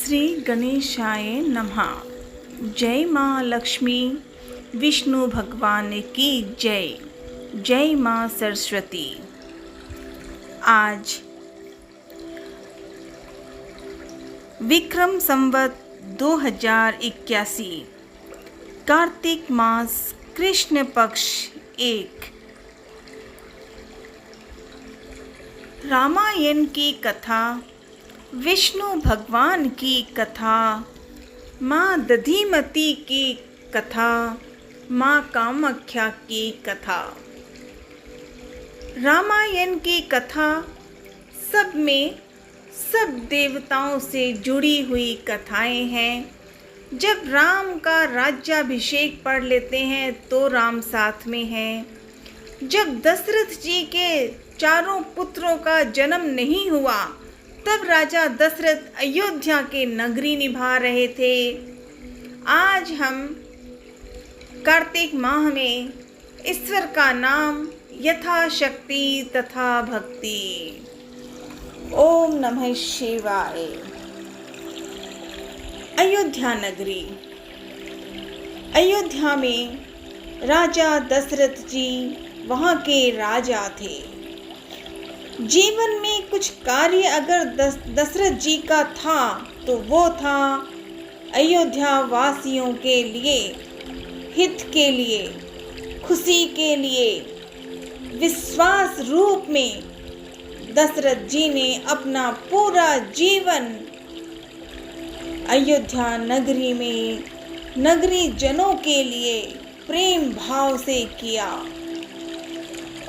श्री गणेशाय नमः। जय माँ लक्ष्मी, विष्णु भगवान की जय। जय माँ सरस्वती। आज विक्रम संवत 2081 कार्तिक मास कृष्ण पक्ष 1 रामायण की कथा, विष्णु भगवान की कथा, माँ दधिमती की कथा, माँ कामाख्या की कथा। रामायण की कथा सब में सब देवताओं से जुड़ी हुई कथाएं हैं। जब राम का राज्याभिषेक पढ़ लेते हैं तो राम साथ में हैं। जब दशरथ जी के चारों पुत्रों का जन्म नहीं हुआ तब राजा दशरथ अयोध्या के नगरी निभा रहे थे। आज हम कार्तिक माह में ईश्वर का नाम यथाशक्ति तथा भक्ति। ओम नमः शिवाय। अयोध्या नगरी। अयोध्या में राजा दशरथ जी वहाँ के राजा थे। जीवन में कुछ कार्य अगर दशरथ जी का था तो वो था अयोध्या वासियों के लिए, हित के लिए, खुशी के लिए। विश्वास रूप में दशरथ जी ने अपना पूरा जीवन अयोध्या नगरी में नगरी जनों के लिए प्रेम भाव से किया।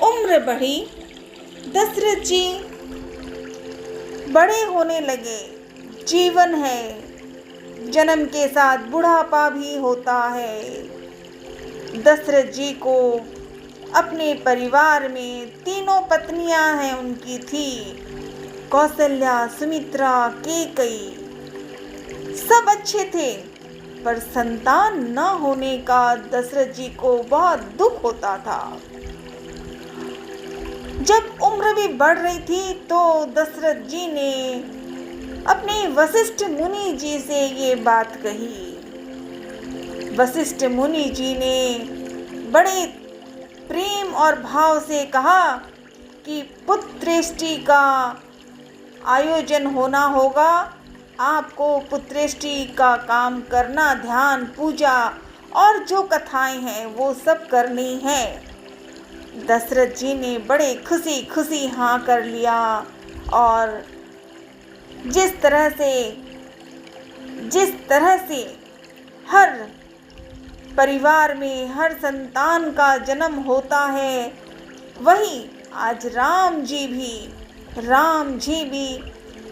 उम्र बढ़ी, दशरथ जी बड़े होने लगे। जीवन है, जन्म के साथ बुढ़ापा भी होता है। दशरथ जी को अपने परिवार में तीनों पत्नियां हैं उनकी थी, कौशल्या, सुमित्रा, कैकेयी। सब अच्छे थे पर संतान न होने का दशरथ जी को बहुत दुख होता था। जब उम्र भी बढ़ रही थी तो दशरथ जी ने अपने वशिष्ठ मुनि जी से ये बात कही। वशिष्ठ मुनि जी ने बड़े प्रेम और भाव से कहा कि पुत्रेष्टि का आयोजन होना होगा। आपको पुत्रेष्टि का काम करना, ध्यान, पूजा और जो कथाएं हैं वो सब करनी है। दशरथ जी ने बड़े खुशी खुशी हाँ कर लिया और जिस तरह से हर परिवार में हर संतान का जन्म होता है, वही आज राम जी भी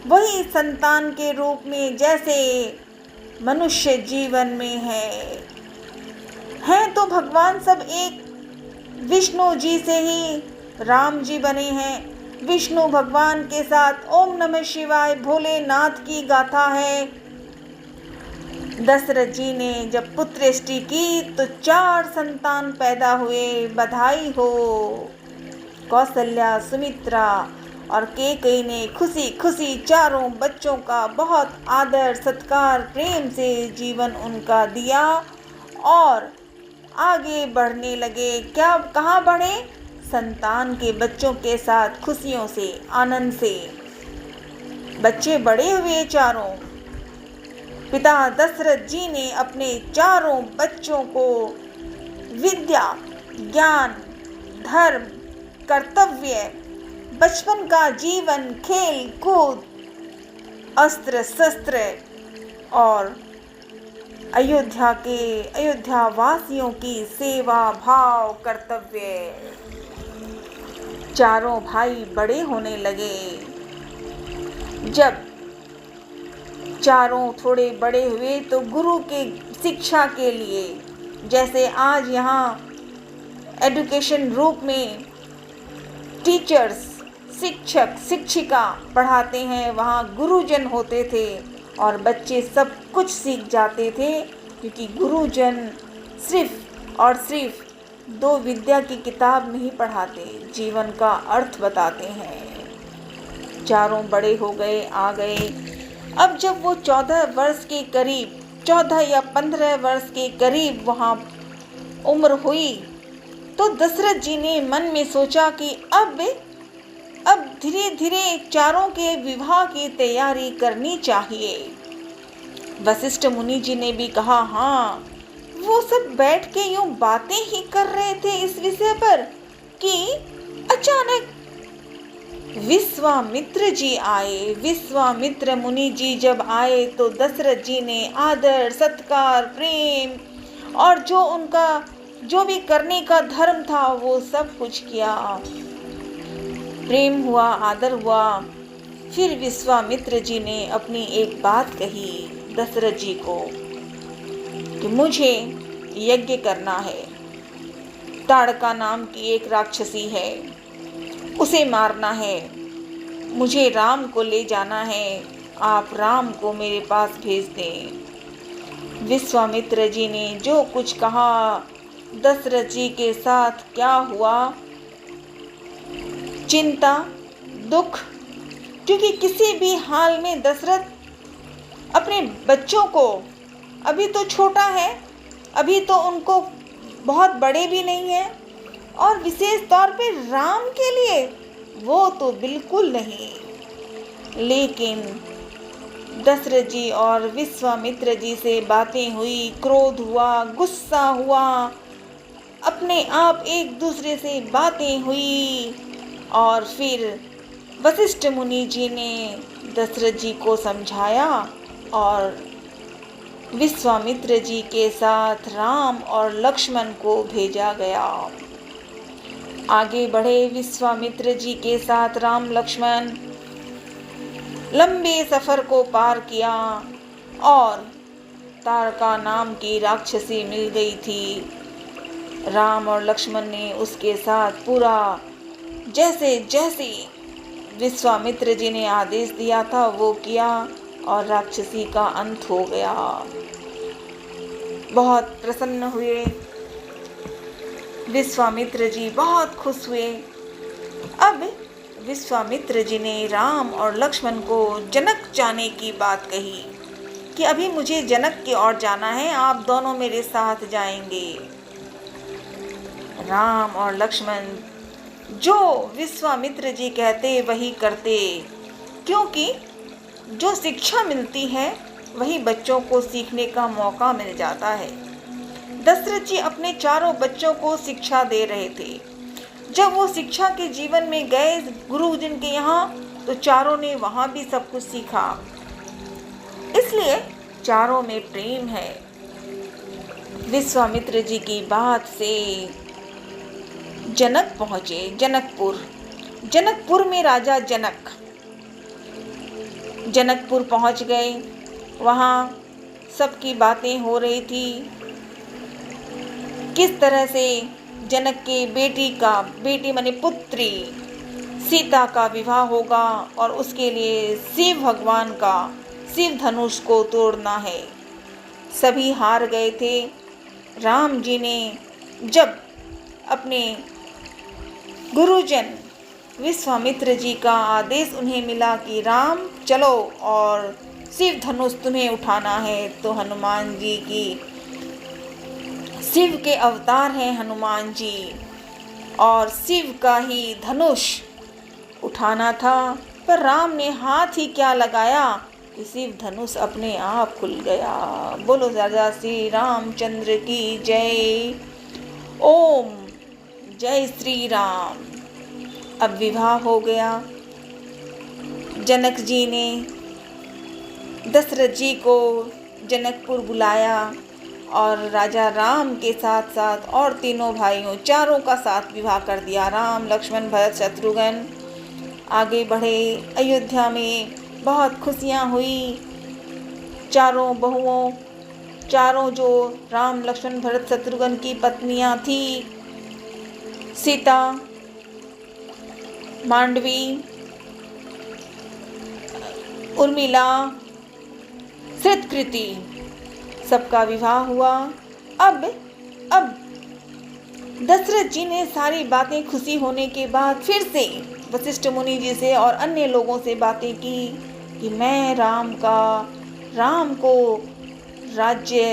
वही संतान के रूप में जैसे मनुष्य जीवन में है तो भगवान सब एक। विष्णु जी से ही राम जी बने हैं। विष्णु भगवान के साथ ओम नमः शिवाय भोलेनाथ की गाथा है। दशरथ जी ने जब पुत्रेष्टि की तो 4 संतान पैदा हुए। बधाई हो। कौशल्या, सुमित्रा और कैकेयी ने खुशी खुशी चारों बच्चों का बहुत आदर सत्कार प्रेम से जीवन उनका दिया और आगे बढ़ने लगे। कहाँ बढ़े? संतान के बच्चों के साथ खुशियों से, आनंद से। बच्चे बड़े हुए चारों। पिता दशरथ जी ने अपने चारों बच्चों को विद्या, ज्ञान, धर्म, कर्तव्य, बचपन का जीवन, खेल कूद, अस्त्र शस्त्र और अयोध्या वासियों की सेवा भाव कर्तव्य। चारों भाई बड़े होने लगे। जब चारों थोड़े बड़े हुए तो गुरु के शिक्षा के लिए, जैसे आज यहाँ एजुकेशन रूप में टीचर्स, शिक्षक शिक्षिका पढ़ाते हैं, वहाँ गुरुजन होते थे और बच्चे सब कुछ सीख जाते थे क्योंकि गुरुजन सिर्फ और सिर्फ 2 विद्या की किताब नहीं पढ़ाते, जीवन का अर्थ बताते हैं। चारों बड़े हो गए, आ गए। अब जब वो 14 वर्ष के करीब 14 या 15 वर्ष के करीब वहाँ उम्र हुई तो दशरथ जी ने मन में सोचा कि अब धीरे धीरे चारों के विवाह की तैयारी करनी चाहिए। वशिष्ठ मुनि जी ने भी कहा, हाँ, वो सब बैठ के यूं बातें ही कर रहे थे इस विषय पर कि अचानक विश्वामित्र जी आए। विश्वामित्र मुनि जी जब आए तो दशरथ जी ने आदर सत्कार प्रेम और जो भी करने का धर्म था वो सब कुछ किया। प्रेम हुआ, आदर हुआ। फिर विश्वामित्र जी ने अपनी एक बात कही दशरथ जी को कि मुझे यज्ञ करना है। ताड़का नाम की एक राक्षसी है, उसे मारना है। मुझे राम को ले जाना है, आप राम को मेरे पास भेज दें। विश्वामित्र जी ने जो कुछ कहा, दशरथ जी के साथ क्या हुआ, चिंता, दुख, क्योंकि किसी भी हाल में दशरथ अपने बच्चों को, अभी तो छोटा है, अभी तो उनको बहुत बड़े भी नहीं हैं, और विशेष तौर पे राम के लिए वो तो बिल्कुल नहीं। लेकिन दशरथ जी और विश्वामित्र जी से बातें हुई, क्रोध हुआ, गुस्सा हुआ, अपने आप एक दूसरे से बातें हुई और फिर वशिष्ठ मुनि जी ने दशरथ जी को समझाया और विश्वामित्र जी के साथ राम और लक्ष्मण को भेजा गया। आगे बढ़े विश्वामित्र जी के साथ राम लक्ष्मण, लंबे सफर को पार किया और तारका नाम की राक्षसी मिल गई थी। राम और लक्ष्मण ने उसके साथ पूरा जैसे जैसे विश्वामित्र जी ने आदेश दिया था वो किया और राक्षसी का अंत हो गया। बहुत प्रसन्न हुए विश्वामित्र जी, बहुत खुश हुए। अब विश्वामित्र जी ने राम और लक्ष्मण को जनक जाने की बात कही कि अभी मुझे जनक की ओर जाना है, आप दोनों मेरे साथ जाएंगे। राम और लक्ष्मण जो विश्वामित्र जी कहते वही करते, क्योंकि जो शिक्षा मिलती है वही बच्चों को सीखने का मौका मिल जाता है। दशरथ जी अपने चारों बच्चों को शिक्षा दे रहे थे। जब वो शिक्षा के जीवन में गए गुरु जिनके यहाँ, तो चारों ने वहाँ भी सब कुछ सीखा। इसलिए चारों में प्रेम है। विश्वामित्र जी की बात से जनक पहुँचे, जनकपुर में राजा जनकपुर पहुँच गए। वहाँ सबकी बातें हो रही थी, किस तरह से जनक के बेटी माने पुत्री सीता का विवाह होगा और उसके लिए शिव भगवान का शिव धनुष को तोड़ना है। सभी हार गए थे। राम जी ने जब अपने गुरुजन विश्वामित्र जी का आदेश उन्हें मिला कि राम चलो और शिव धनुष तुम्हें उठाना है, तो हनुमान जी की, शिव के अवतार हैं हनुमान जी, और शिव का ही धनुष उठाना था। पर राम ने हाथ ही क्या लगाया कि शिव धनुष अपने आप खुल गया। बोलो राजा श्री रामचंद्र की जय। ओम जय श्री राम। अब विवाह हो गया। जनक जी ने दशरथ जी को जनकपुर बुलाया और राजा राम के साथ साथ और तीनों भाइयों चारों का साथ विवाह कर दिया। राम लक्ष्मण भरत शत्रुघ्न आगे बढ़े। अयोध्या में बहुत खुशियाँ हुई। चारों बहुओं, चारों जो राम लक्ष्मण भरत शत्रुघ्न की पत्नियाँ थी, सीता, मांडवी, उर्मिला, श्रुतकृति, सबका विवाह हुआ। अब दशरथ जी ने सारी बातें खुशी होने के बाद फिर से वशिष्ठ मुनि जी से और अन्य लोगों से बातें की कि मैं राम को राज्य,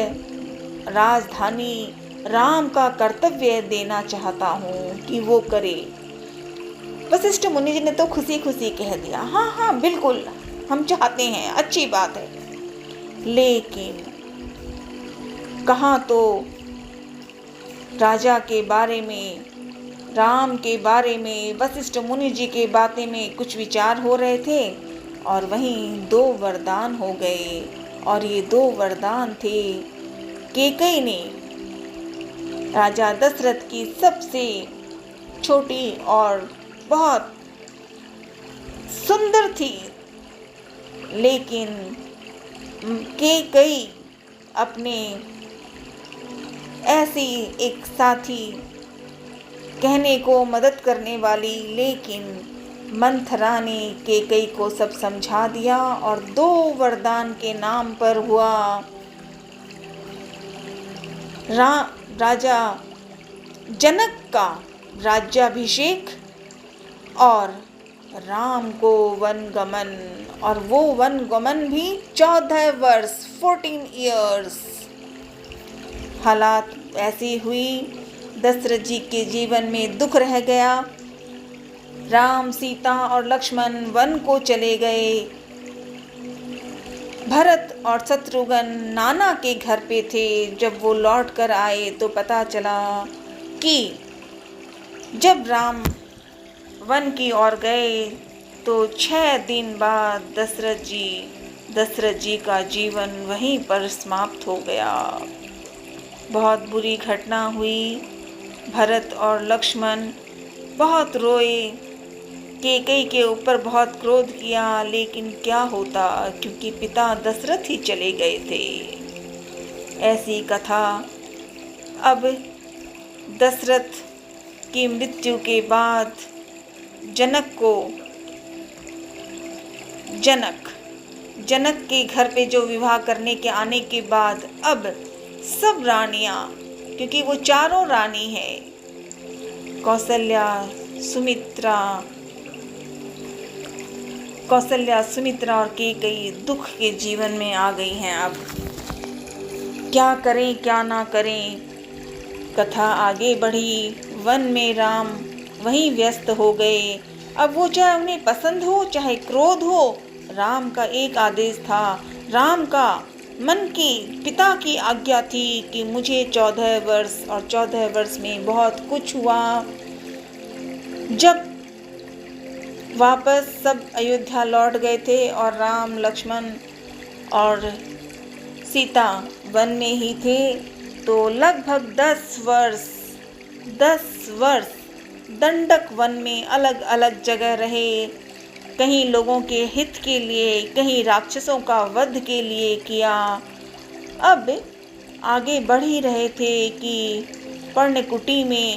राजधानी, राम का कर्तव्य देना चाहता हूँ कि वो करे। वशिष्ठ मुनि जी ने तो खुशी खुशी कह दिया, हाँ हाँ बिल्कुल हम चाहते हैं, अच्छी बात है। लेकिन कहाँ तो राजा के बारे में, राम के बारे में, वशिष्ठ मुनि जी के बातें में कुछ विचार हो रहे थे और वहीं 2 वरदान हो गए। और ये 2 वरदान थे, कैकेयी ने, राजा दशरथ की सबसे छोटी और बहुत सुंदर थी, लेकिन कैकेयी अपने ऐसी एक साथी, कहने को मदद करने वाली, लेकिन मंथरा ने कैकेयी को सब समझा दिया और 2 वरदान के नाम पर हुआ राजा जनक का राज्याभिषेक और राम को वनगमन। और वो वनगमन भी 14 वर्ष, 14 इयर्स। हालात ऐसी हुई, दशरथ जी के जीवन में दुख रह गया। राम, सीता और लक्ष्मण वन को चले गए। भरत और शत्रुघ्न नाना के घर पे थे। जब वो लौट कर आए तो पता चला कि जब राम वन की ओर गए तो 6 दिन बाद दशरथ जी का जीवन वहीं पर समाप्त हो गया। बहुत बुरी घटना हुई। भरत और लक्ष्मण बहुत रोए, कैकेयी के ऊपर बहुत क्रोध किया, लेकिन क्या होता, क्योंकि पिता दशरथ ही चले गए थे। ऐसी कथा। अब दशरथ की मृत्यु के बाद जनक के घर पे जो विवाह करने के आने के बाद अब सब रानियां, क्योंकि वो 4 रानी है, कौशल्या, सुमित्रा और कैकेयी दुख के जीवन में आ गई हैं। अब क्या करें क्या ना करें। कथा आगे बढ़ी। वन में राम वहीं व्यस्त हो गए। अब वो चाहे उन्हें पसंद हो चाहे क्रोध हो, राम का एक आदेश था, राम का मन की पिता की आज्ञा थी कि मुझे 14 वर्ष, और 14 वर्ष में बहुत कुछ हुआ। जब वापस सब अयोध्या लौट गए थे और राम, लक्ष्मण और सीता वन में ही थे, तो लगभग 10 वर्ष दंडक वन में अलग अलग जगह रहे। कहीं लोगों के हित के लिए, कहीं राक्षसों का वध के लिए किया। अब आगे बढ़ ही रहे थे कि पर्णकुटी में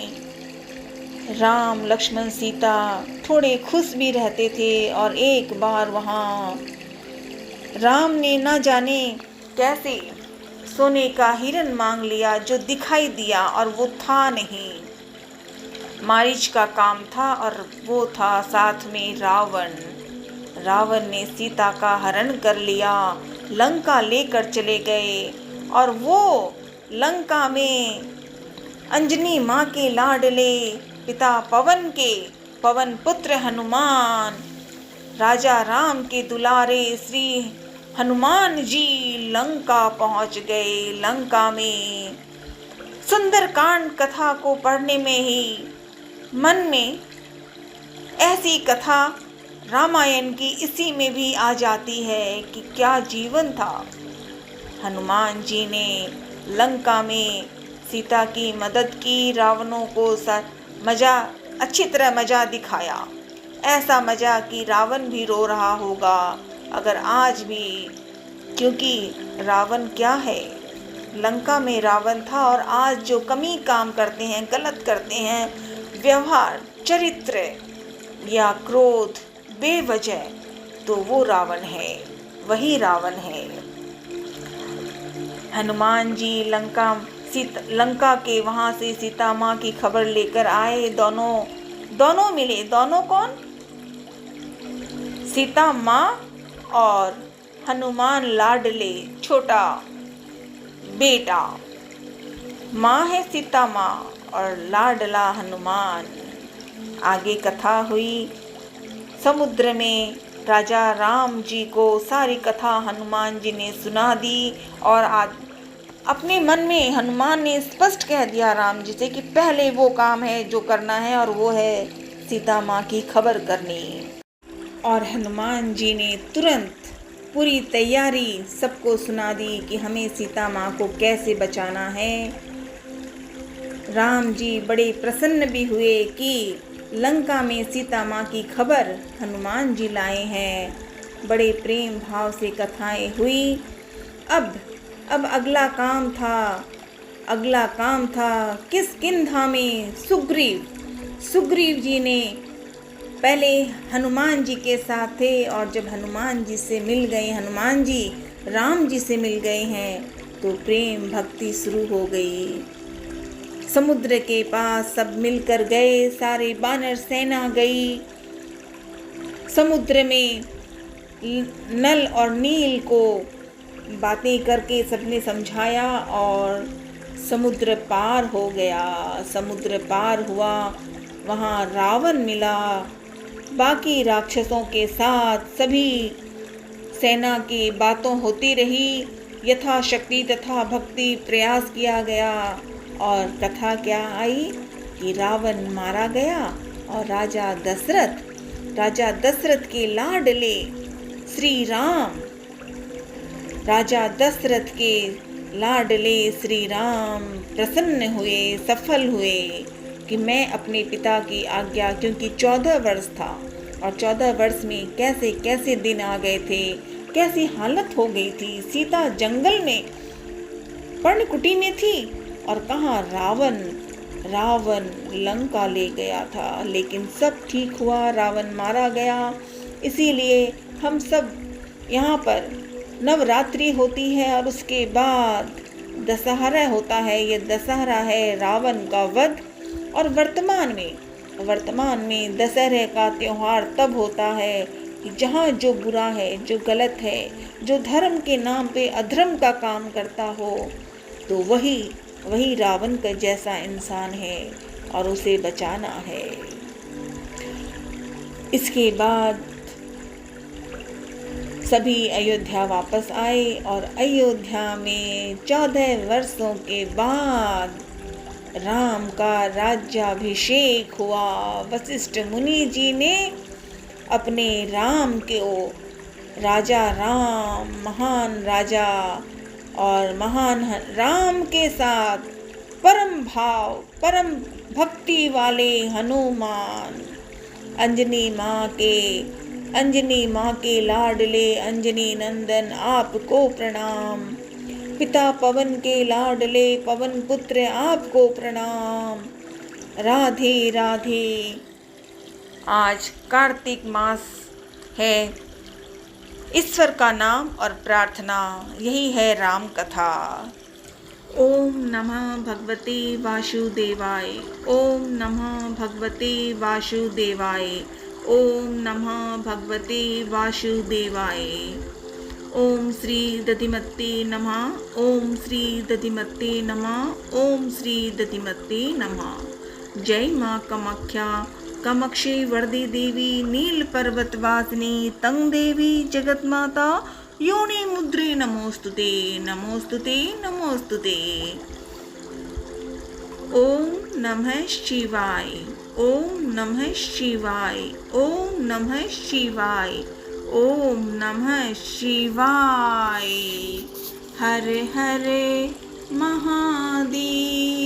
राम, लक्ष्मण, सीता थोड़े खुश भी रहते थे। और एक बार वहाँ राम ने न जाने कैसे सोने का हिरण मांग लिया, जो दिखाई दिया और वो था नहीं, मारीच का काम था, और वो था साथ में रावण ने सीता का हरण कर लिया, लंका लेकर चले गए। और वो लंका में अंजनी माँ के लाडले पिता पवन पुत्र हनुमान, राजा राम के दुलारे श्री हनुमान जी लंका पहुँच गए। लंका में सुंदरकांड कथा को पढ़ने में ही मन में ऐसी कथा रामायण की इसी में भी आ जाती है कि क्या जीवन था। हनुमान जी ने लंका में सीता की मदद की, रावणों को अच्छी तरह मजा दिखाया। ऐसा मजा कि रावण भी रो रहा होगा अगर आज भी, क्योंकि रावण क्या है, लंका में रावण था। और आज जो कमी काम करते हैं, गलत करते हैं, व्यवहार, चरित्र या क्रोध बेवजह, तो वो रावण है, वही रावण है। हनुमान जी लंका के वहाँ से सीता माँ की खबर लेकर आए। दोनों मिले। दोनों कौन? सीता माँ और हनुमान लाडले छोटा बेटा। माँ है सीता माँ और लाडला हनुमान। आगे कथा हुई। समुद्र में राजा राम जी को सारी कथा हनुमान जी ने सुना दी और आज अपने मन में हनुमान ने स्पष्ट कह दिया राम जी से कि पहले वो काम है जो करना है और वो है सीता माँ की खबर करनी। और हनुमान जी ने तुरंत पूरी तैयारी सबको सुना दी कि हमें सीता माँ को कैसे बचाना है। राम जी बड़े प्रसन्न भी हुए कि लंका में सीता माँ की खबर हनुमान जी लाए हैं। बड़े प्रेम भाव से कथाएं हुई। अब अगला काम था किष्किंधा में सुग्रीव जी ने पहले हनुमान जी के साथ थे और जब हनुमान जी से मिल गए, हनुमान जी राम जी से मिल गए हैं तो प्रेम भक्ति शुरू हो गई। समुद्र के पास सब मिलकर गए, सारी वानर सेना गई। समुद्र में नल और नील को बातें करके सबने समझाया और समुद्र पार हो गया। समुद्र पार हुआ, वहाँ रावण मिला। बाकी राक्षसों के साथ सभी सेना की बातों होती रही। यथाशक्ति तथा भक्ति प्रयास किया गया और कथा क्या आई कि रावण मारा गया और राजा दशरथ के लाडले श्री राम, राजा दशरथ के लाडले श्री राम प्रसन्न हुए, सफल हुए कि मैं अपने पिता की आज्ञा, क्योंकि 14 वर्ष था और 14 वर्ष में कैसे कैसे दिन आ गए थे, कैसी हालत हो गई थी। सीता जंगल में पर्णकुटी में थी और कहाँ रावण लंका ले गया था। लेकिन सब ठीक हुआ, रावण मारा गया। इसीलिए हम सब यहाँ पर नवरात्रि होती है और उसके बाद दशहरा होता है। ये दशहरा है रावण का वध। और वर्तमान में दशहरे का त्योहार तब होता है कि जहाँ जो बुरा है, जो गलत है, जो धर्म के नाम पे अधर्म का काम करता हो, तो वही रावण का जैसा इंसान है और उसे बचाना है। इसके बाद सभी अयोध्या वापस आए और अयोध्या में 14 वर्षों के बाद राम का राज्याभिषेक हुआ। वशिष्ठ मुनि जी ने अपने राम को राजा राम, महान राजा और महान राम के साथ परम भक्ति वाले हनुमान, अंजनी माँ के लाडले अंजनी नंदन आपको प्रणाम। पिता पवन के लाडले पवन पुत्र आपको प्रणाम। राधे राधे। आज कार्तिक मास है। ईश्वर का नाम और प्रार्थना, यही है राम कथा। ओम नमः भगवते वासुदेवाय। ओम नमः भगवते वासुदेवाय। ओम नमः भगवते वासुदेवाय। ओम श्री दधिमते नमः। ओम श्री दधिमते नमः। ओम श्री दधिमते नमः। जय माँ कामाख्या, कामाक्षी वरदी देवी, नील पर्वत वासिनी, तंग देवी जगत माता, योनि मुद्रे नमोस्तुते नमोस्तुते नमोस्तुते। ओम नमः शिवाय। ओम नमः शिवाय। ओम नमः शिवाय। ओम नमः शिवाय। हर हर महादेव।